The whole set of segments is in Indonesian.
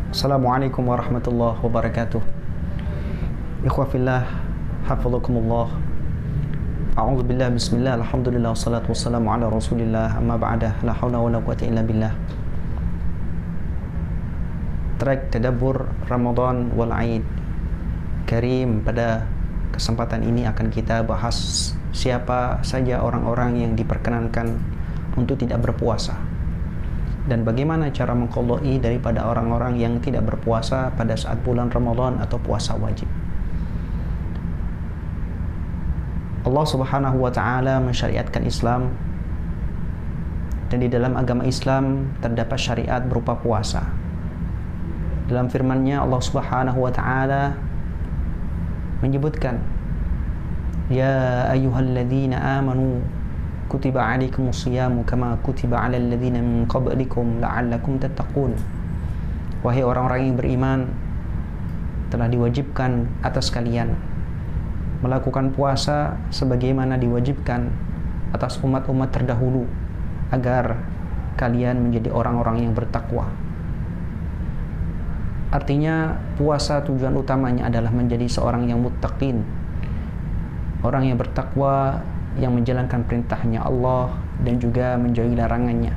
Assalamualaikum warahmatullahi wabarakatuh. Ikhwa fillah, hafizakumullah. A'udzu billah, bismillah, alhamdulillah, wassalatu wassalamu ala rasulillah, amma ba'da, la hawla wa la quwwata illa billah. Track Tadabbur Ramadan wal Aid Karim. Pada kesempatan ini akan kita bahas siapa saja orang-orang yang diperkenankan untuk tidak berpuasa dan bagaimana cara mengqadai daripada orang-orang yang tidak berpuasa pada saat bulan Ramadan atau puasa wajib. Allah Subhanahu wa taala mensyariatkan Islam, dan di dalam agama Islam terdapat syariat berupa puasa. Dalam firman-Nya Allah Subhanahu wa taala menyebutkan, ya ayyuhalladzina amanu kutiba alaikumus siyamu kama kutiba alal ladzina min qablikum la'allakum tattaqun. Wahai orang-orang yang beriman, telah diwajibkan atas kalian melakukan puasa sebagaimana diwajibkan atas umat-umat terdahulu agar kalian menjadi orang-orang yang bertakwa. Artinya puasa tujuan utamanya adalah menjadi seorang yang muttaqin, orang yang bertakwa, yang menjalankan perintahnya Allah dan juga menjauhi larangannya.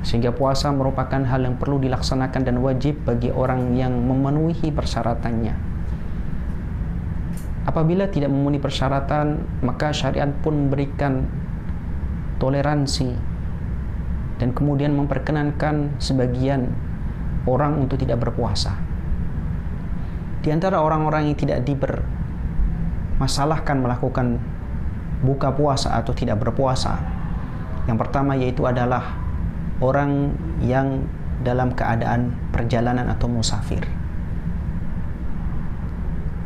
Sehingga puasa merupakan hal yang perlu dilaksanakan dan wajib bagi orang yang memenuhi persyaratannya. Apabila tidak memenuhi persyaratan, maka syariat pun memberikan toleransi dan kemudian memperkenankan sebagian orang untuk tidak berpuasa. Di antara orang-orang yang tidak dipermasalahkan melakukan buka puasa atau tidak berpuasa, yang pertama yaitu adalah orang yang dalam keadaan perjalanan atau musafir.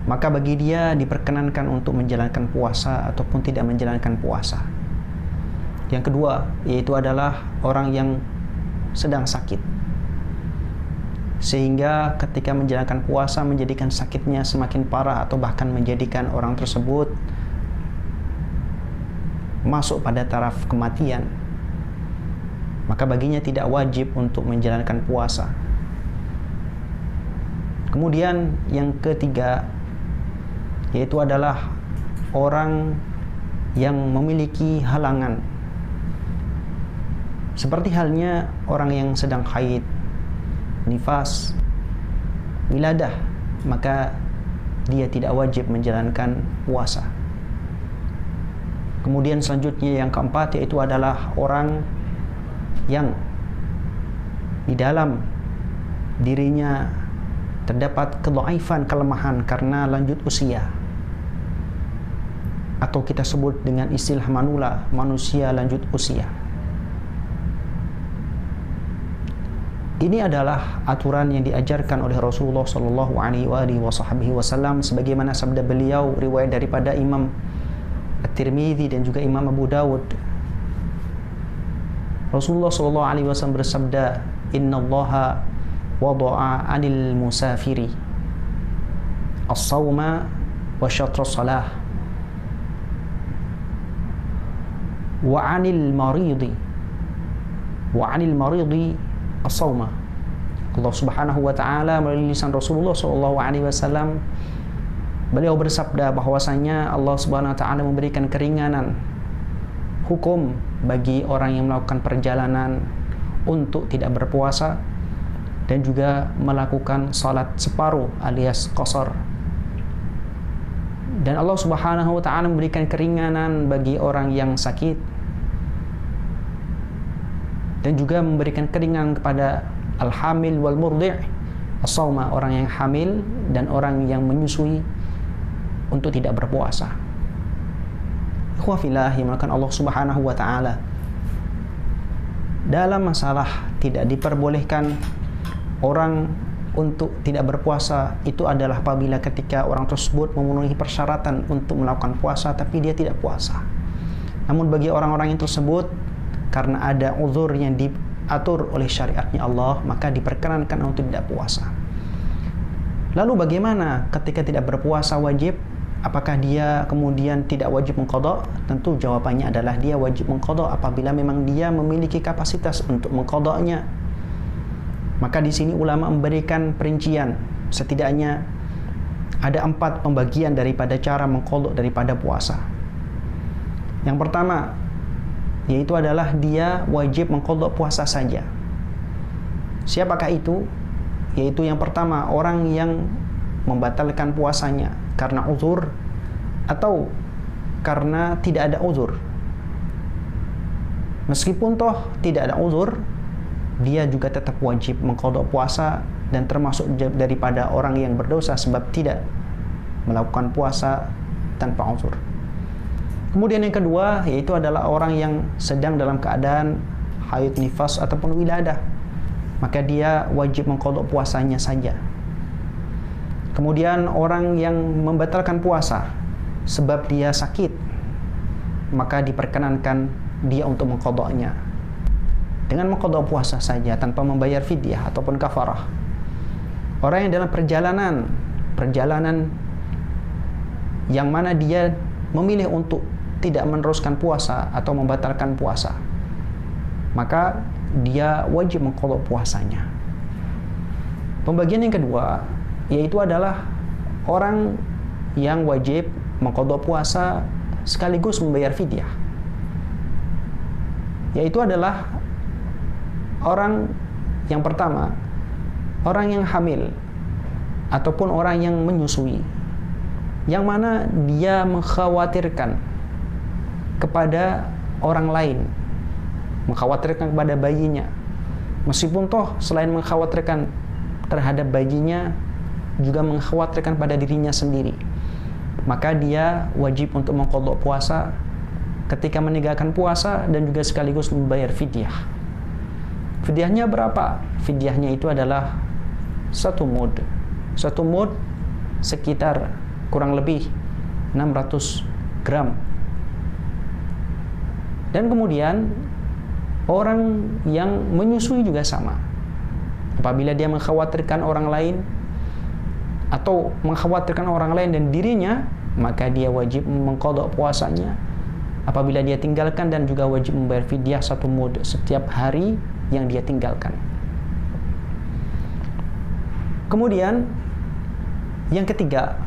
Maka bagi dia diperkenankan untuk menjalankan puasa ataupun tidak menjalankan puasa. Yang kedua yaitu adalah orang yang sedang sakit, sehingga ketika menjalankan puasa menjadikan sakitnya semakin parah atau bahkan menjadikan orang tersebut masuk pada taraf kematian, maka baginya tidak wajib untuk menjalankan puasa. Kemudian yang ketiga yaitu adalah orang yang memiliki halangan, seperti halnya orang yang sedang haid, nifas, wiladah, maka dia tidak wajib menjalankan puasa. Kemudian selanjutnya yang keempat yaitu adalah orang yang di dalam dirinya terdapat kedhaifan, kelemahan karena lanjut usia, atau kita sebut dengan istilah manula, manusia lanjut usia. Ini adalah aturan yang diajarkan oleh Rasulullah sallallahu alaihi wasallam sebagaimana sabda beliau riwayat daripada Imam At-Tirmidzi dan juga Imam Abu Dawud. Rasulullah sallallahu alaihi wasallam bersabda, "Innallaha wada'a 'anil musafiri as-sawma wa syatra salah wa 'anil maridi as-sawma." Allah Subhanahu wa taala melalui lisan Rasulullah sallallahu alaihi wasallam beliau bersabda bahwasanya Allah Subhanahu wa taala memberikan keringanan hukum bagi orang yang melakukan perjalanan untuk tidak berpuasa dan juga melakukan salat separuh alias qasar. Dan Allah Subhanahu wa taala memberikan keringanan bagi orang yang sakit dan juga memberikan keringanan kepada al-hamil wal murdi' as-sawma, orang yang hamil dan orang yang menyusui untuk tidak berpuasa. Ikhwah fillah yang dimuliakan Allah Subhanahu wa taala, dalam masalah tidak diperbolehkan orang untuk tidak berpuasa itu adalah apabila ketika orang tersebut memenuhi persyaratan untuk melakukan puasa tapi dia tidak puasa. Namun bagi orang-orang yang tersebut karena ada uzur yang diatur oleh syariatnya Allah, maka diperkenankan untuk tidak puasa. Lalu bagaimana ketika tidak berpuasa wajib? Apakah dia kemudian tidak wajib mengqadha? Tentu jawabannya adalah dia wajib mengqadha apabila memang dia memiliki kapasitas untuk mengqadhanya. Maka di sini ulama memberikan perincian, setidaknya ada 4 pembagian daripada cara mengqadha daripada puasa. Yang pertama, yaitu adalah dia wajib mengqadha puasa saja. Siapakah itu? Yaitu yang pertama, orang yang membatalkan puasanya karena uzur atau karena tidak ada uzur. Meskipun toh tidak ada uzur, dia juga tetap wajib mengqadha puasa dan termasuk daripada orang yang berdosa sebab tidak melakukan puasa tanpa uzur. Kemudian yang kedua, yaitu adalah orang yang sedang dalam keadaan haid, nifas ataupun wiladah, maka dia wajib mengqadha puasanya saja. Kemudian orang yang membatalkan puasa sebab dia sakit, maka diperkenankan dia untuk mengqadhanya dengan mengqadha puasa saja tanpa membayar fidyah ataupun kafarah. Orang yang dalam perjalanan yang mana dia memilih untuk tidak meneruskan puasa atau membatalkan puasa, maka dia wajib mengqadha puasanya. Pembagian yang kedua yaitu adalah orang yang wajib mengqadha puasa sekaligus membayar fidyah, yaitu adalah orang yang pertama, orang yang hamil ataupun orang yang menyusui, yang mana dia mengkhawatirkan kepada orang lain, mengkhawatirkan kepada bayinya, meskipun toh selain mengkhawatirkan terhadap bayinya juga mengkhawatirkan pada dirinya sendiri, maka dia wajib untuk mengqadha puasa ketika meninggalkan puasa dan juga sekaligus membayar fidyah. Fidyahnya berapa? Fidyahnya itu adalah 1 mud. 1 mud sekitar kurang lebih 600 gram. Dan kemudian orang yang menyusui juga sama. Apabila dia mengkhawatirkan orang lain atau mengkhawatirkan orang lain dan dirinya, maka dia wajib mengqadha puasanya apabila dia tinggalkan, dan juga wajib membayar fidyah 1 mud setiap hari yang dia tinggalkan. Kemudian yang ketiga,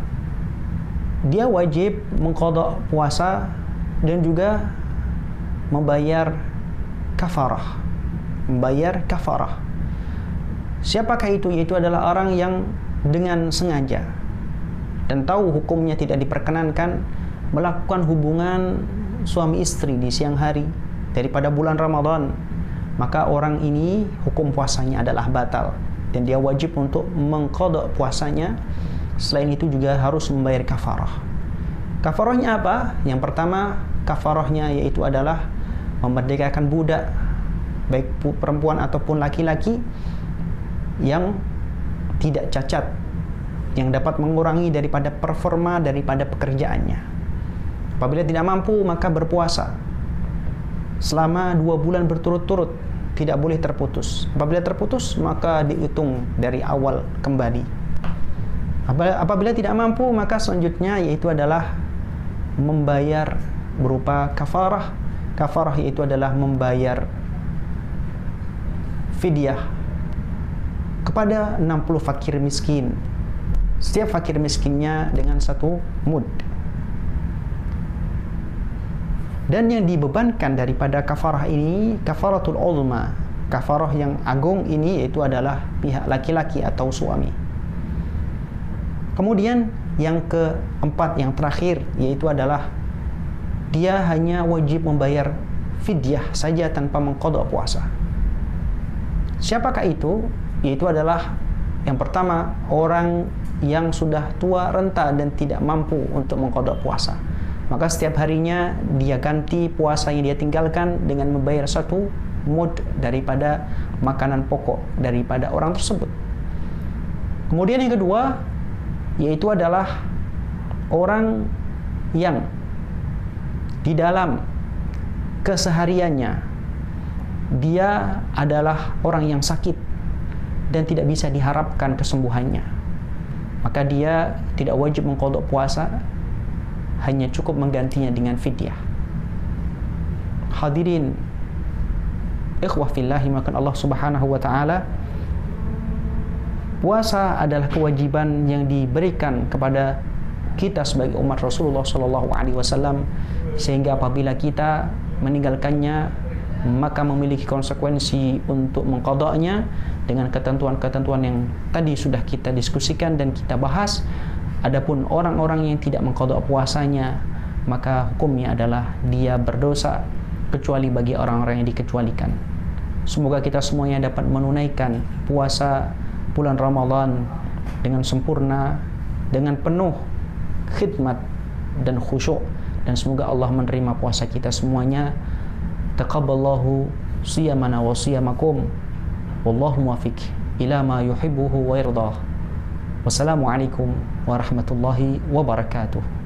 dia wajib mengqadha puasa dan juga membayar kafarah. Siapakah itu? Yaitu adalah orang yang dengan sengaja dan tahu hukumnya tidak diperkenankan melakukan hubungan suami istri di siang hari daripada bulan Ramadan, maka orang ini hukum puasanya adalah batal dan dia wajib untuk mengqadha puasanya. Selain itu juga harus membayar kafarah. Kafarahnya apa? Yang pertama, kafarahnya yaitu adalah memerdekakan budak, baik perempuan ataupun laki-laki yang tidak cacat, yang dapat mengurangi daripada performa daripada pekerjaannya. Apabila tidak mampu, maka berpuasa selama 2 bulan berturut-turut, tidak boleh terputus. Apabila terputus, maka dihitung dari awal kembali. Apabila tidak mampu, maka selanjutnya yaitu adalah membayar berupa kafarah. Kafarah yaitu adalah membayar fidyah kepada 60 fakir miskin. Setiap fakir miskinnya dengan 1 mud. Dan yang dibebankan daripada kafarah ini, kafaratul uzma, kafarah yang agung ini yaitu adalah pihak laki-laki atau suami. Kemudian yang keempat, yang terakhir, yaitu adalah dia hanya wajib membayar fidyah saja tanpa mengqadha puasa. Siapakah itu? Yaitu adalah yang pertama, orang yang sudah tua, renta dan tidak mampu untuk mengqadha puasa. Maka setiap harinya dia ganti puasa yang dia tinggalkan dengan membayar 1 mud daripada makanan pokok daripada orang tersebut. Kemudian yang kedua, yaitu adalah orang yang di dalam kesehariannya dia adalah orang yang sakit dan tidak bisa diharapkan kesembuhannya, maka dia tidak wajib mengqadha puasa, hanya cukup menggantinya dengan fidyah. Hadirin ikhwah fillah, makan Allah Subhanahu wa taala, Puasa adalah kewajiban yang diberikan kepada kita sebagai umat Rasulullah SAW, sehingga apabila kita meninggalkannya maka memiliki konsekuensi untuk mengqadanya dengan ketentuan-ketentuan yang tadi sudah kita diskusikan dan kita bahas. Adapun orang-orang yang tidak mengqada puasanya, maka hukumnya adalah dia berdosa, kecuali bagi orang-orang yang dikecualikan. Semoga kita semuanya dapat menunaikan puasa bulan Ramadan dengan sempurna, dengan penuh khidmat dan khusyuk, dan semoga Allah menerima puasa kita semuanya. Taqabbalallahu siyamana wa siyamakum, wallahu muwaffiq ila ma yuhibbuhu wa yardah. Wassalamualaikum warahmatullahi wabarakatuh.